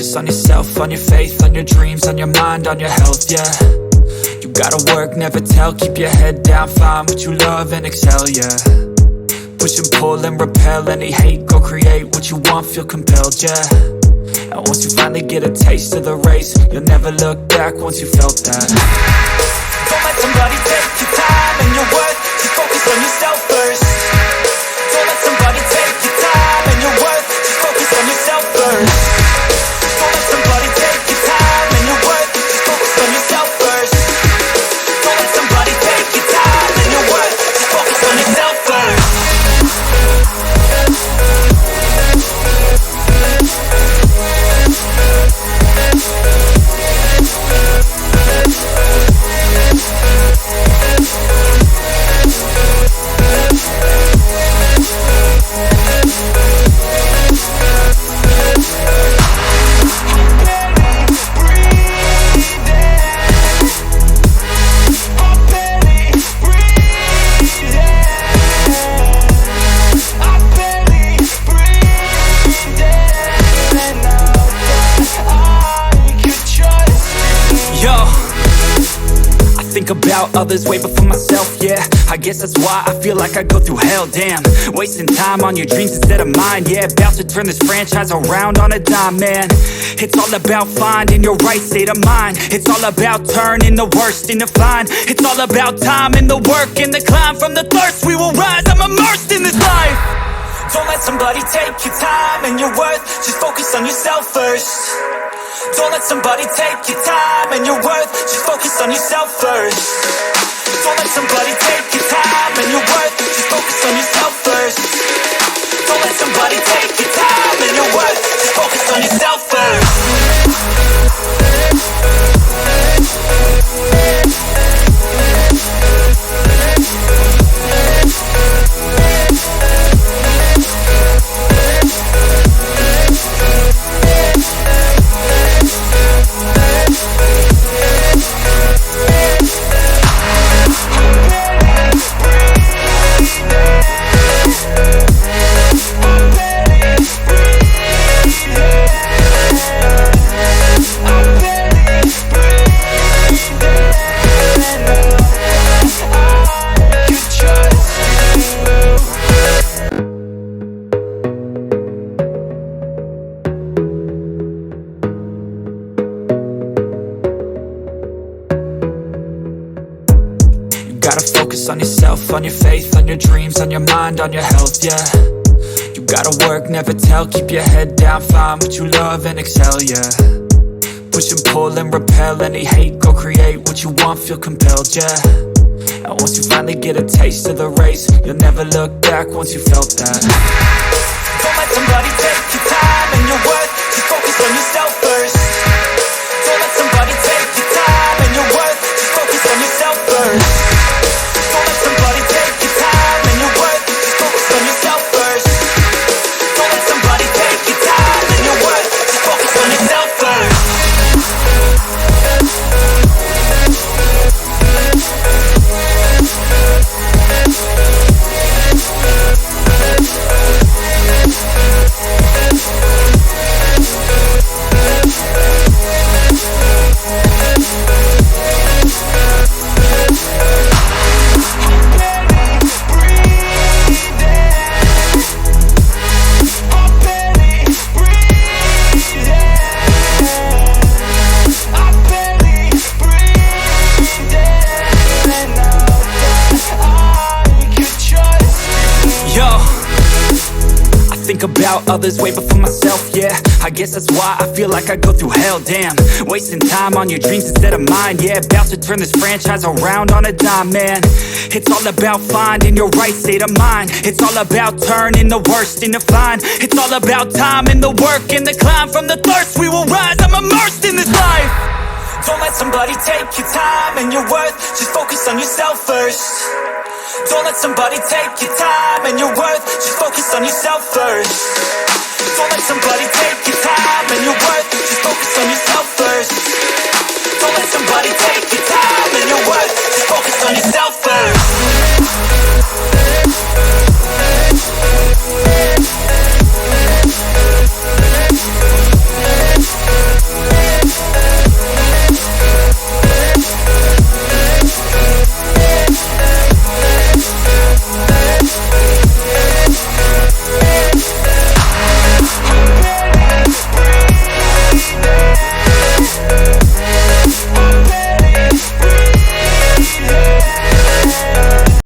focus on yourself, on your faith, on your dreams, on your mind, on your health, yeah. You gotta work, never tell, keep your head down, find what you love and excel, yeah. Push and pull and repel any hate, go create what you want, feel compelled, yeah. And once you finally get a taste of the race, you'll never look back once you felt that. Don't let somebody take your time and your worth, just focus on yourself first. Don't let somebody take your time and your worth, just focus on yourself first. Don't let somebody take your time and your worth, just focus on yourself first. Don't let somebody take your time and your worth, just focus on yourself first. Think about others way before myself, yeah. I guess that's why I feel like I go through hell, damn. Wasting time on your dreams instead of mine, yeah. About to turn this franchise around on a dime, man. It's all about finding your right state of mind. It's all about turning the worst into fine. It's all about time and the work and the climb. From the thirst we will rise, I'm immersed in this life. Don't let somebody take your time and your worth, just focus on yourself first. Don't let somebody take your time and your worth, just focus on yourself first. Don't let somebody take your time and your worth, just focus on yourself first. Don't let somebody take your time and your worth, just focus on yourself first. On yourself, on your faith, on your dreams, on your mind, on your health, yeah. You gotta work, never tell, keep your head down, find what you love and excel, yeah. Push and pull and repel any hate, go create what you want, feel compelled, yeah. And once you finally get a taste of the race, you'll never look back once you felt that. Don't let somebody take your time and your worth, just focus on yourself first. Don't let somebody take your time and your worth, just focus on yourself first. Don't let somebody take your time and your worth, just focus on yourself first. Don't let somebody take your time and your worth, just focus on yourself first. About others way before myself, yeah. I guess that's why I feel like I go through hell, damn. Wasting time on your dreams instead of mine, yeah. About to turn this franchise around on a dime, man. It's all about finding your right state of mind. It's all about turning the worst into fine. It's all about time and the work and the climb. From the thirst we will rise, I'm immersed in this life. Don't let somebody take your time and your worth, just focus on yourself first. Don't let somebody take your time and your worth, just focus on yourself first. Don't let somebody take your time and your worth, just focus on yourself first. Don't let somebody take your time and your worth, just focus on yourself first.